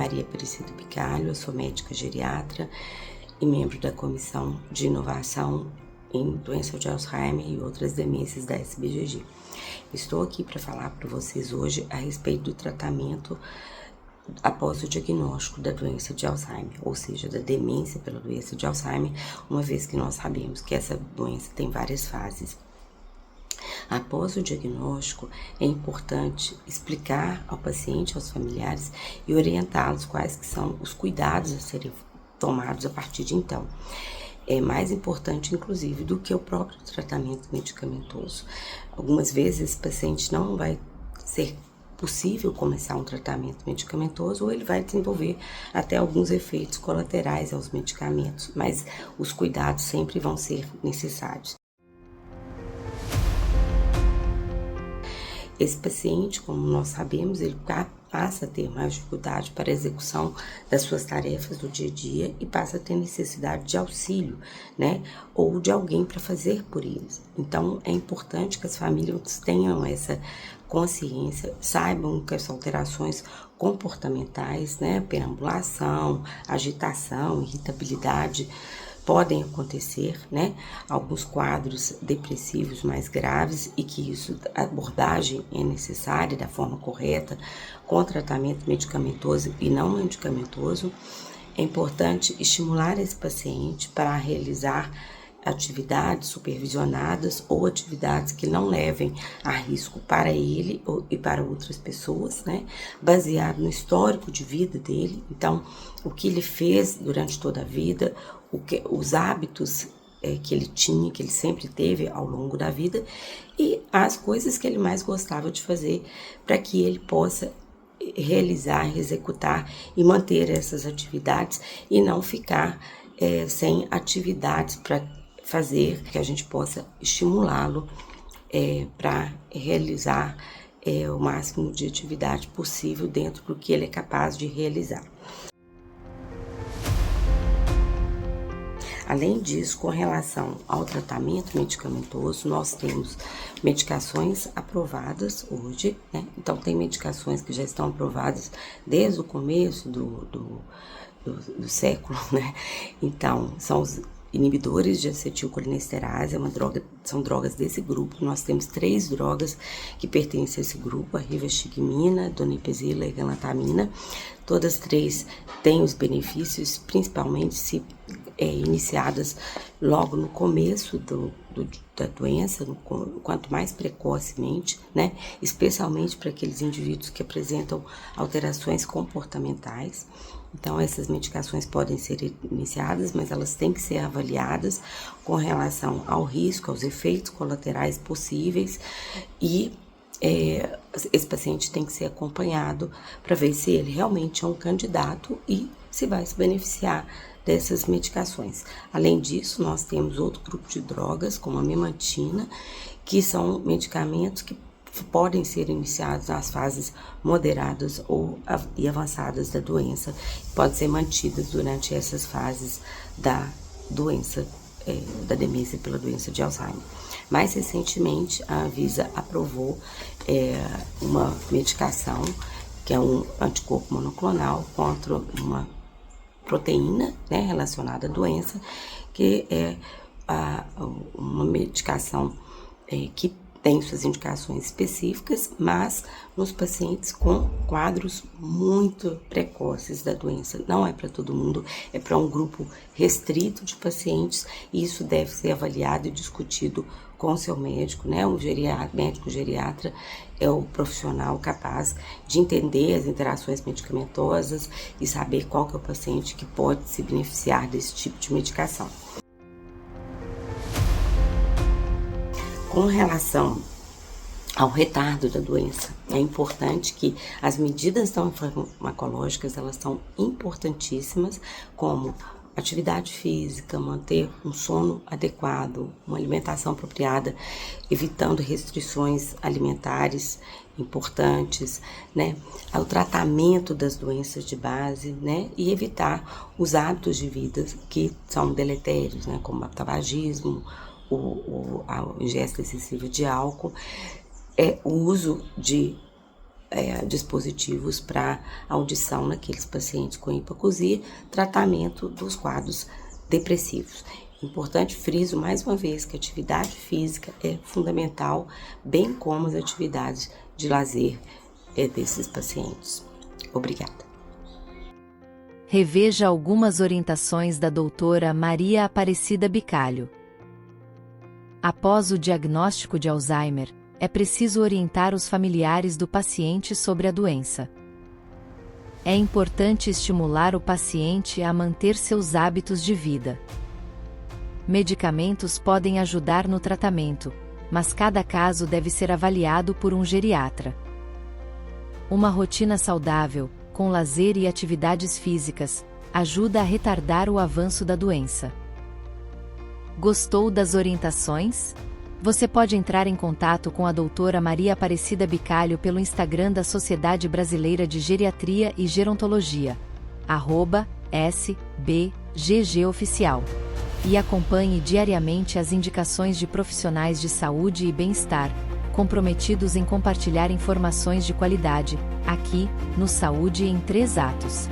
Maria Aparecida Picalho, eu sou médica geriatra e membro da Comissão de Inovação em Doença de Alzheimer e outras demências da SBGG. Estou aqui para falar para vocês hoje a respeito do tratamento após o diagnóstico da doença de Alzheimer, ou seja, da demência pela doença de Alzheimer, uma vez que nós sabemos que essa doença tem várias fases. Após o diagnóstico, é importante explicar ao paciente, aos familiares e orientá-los quais que são os cuidados a serem tomados a partir de então. É mais importante, inclusive, do que o próprio tratamento medicamentoso. Algumas vezes, esse paciente não vai ser possível começar um tratamento medicamentoso ou ele vai desenvolver até alguns efeitos colaterais aos medicamentos, mas os cuidados sempre vão ser necessários. Esse paciente, como nós sabemos, ele passa a ter mais dificuldade para a execução das suas tarefas do dia a dia e passa a ter necessidade de auxílio, né? Ou de alguém para fazer por eles. Então, é importante que as famílias tenham essa consciência, saibam que as alterações comportamentais, né? Perambulação, agitação, irritabilidade, podem acontecer, né? Alguns quadros depressivos mais graves e que a abordagem é necessária da forma correta, com tratamento medicamentoso e não medicamentoso. É importante estimular esse paciente para realizar atividades supervisionadas ou atividades que não levem a risco para ele e para outras pessoas, né? Baseado no histórico de vida dele. Então, o que ele fez durante toda a vida, os hábitos que ele tinha, que ele sempre teve ao longo da vida e as coisas que ele mais gostava de fazer para que ele possa realizar, executar e manter essas atividades e não ficar sem atividades para fazer, que a gente possa estimulá-lo para realizar o máximo de atividade possível dentro do que ele é capaz de realizar. Além disso, com relação ao tratamento medicamentoso, nós temos medicações aprovadas hoje, né? Então, tem medicações que já estão aprovadas desde o começo do século, né? Então, são os inibidores de acetilcolinesterase, são drogas desse grupo. Nós temos 3 drogas que pertencem a esse grupo, a rivastigmina, donepezila e galantamina. Todas 3 têm os benefícios, principalmente se iniciadas logo no começo da doença, quanto mais precocemente, né? Especialmente para aqueles indivíduos que apresentam alterações comportamentais. Então, essas medicações podem ser iniciadas, mas elas têm que ser avaliadas com relação ao risco, aos efeitos colaterais possíveis e esse paciente tem que ser acompanhado para ver se ele realmente é um candidato e se vai se beneficiar dessas medicações. Além disso, nós temos outro grupo de drogas, como a memantina, que são medicamentos que podem ser iniciados nas fases moderadas e avançadas da doença, podem ser mantidas durante essas fases da doença, da demência pela doença de Alzheimer. Mais recentemente, a Anvisa aprovou uma medicação, que é um anticorpo monoclonal contra uma proteína, né, relacionada à doença, que é uma medicação que tem suas indicações específicas, mas nos pacientes com quadros muito precoces da doença. Não é para todo mundo, é para um grupo restrito de pacientes e isso deve ser avaliado e discutido com o seu médico, né? O médico geriatra é o profissional capaz de entender as interações medicamentosas e saber qual que é o paciente que pode se beneficiar desse tipo de medicação. Com relação ao retardo da doença, é importante que as medidas não farmacológicas, elas são importantíssimas, como atividade física, manter um sono adequado, uma alimentação apropriada, evitando restrições alimentares importantes, né? O tratamento das doenças de base, né? E evitar os hábitos de vida que são deletérios, né? Como o tabagismo, a ingesta excessiva de álcool, o uso de dispositivos para audição naqueles pacientes com hipoacusia, tratamento dos quadros depressivos. Importante, friso mais uma vez que a atividade física é fundamental, bem como as atividades de lazer desses pacientes. Obrigada. Reveja algumas orientações da doutora Maria Aparecida Bicalho. Após o diagnóstico de Alzheimer, é preciso orientar os familiares do paciente sobre a doença. É importante estimular o paciente a manter seus hábitos de vida. Medicamentos podem ajudar no tratamento, mas cada caso deve ser avaliado por um geriatra. Uma rotina saudável, com lazer e atividades físicas, ajuda a retardar o avanço da doença. Gostou das orientações? Você pode entrar em contato com a doutora Maria Aparecida Bicalho pelo Instagram da Sociedade Brasileira de Geriatria e Gerontologia, @SBGGOficial. E acompanhe diariamente as indicações de profissionais de saúde e bem-estar, comprometidos em compartilhar informações de qualidade, aqui, no Saúde em 3 Atos.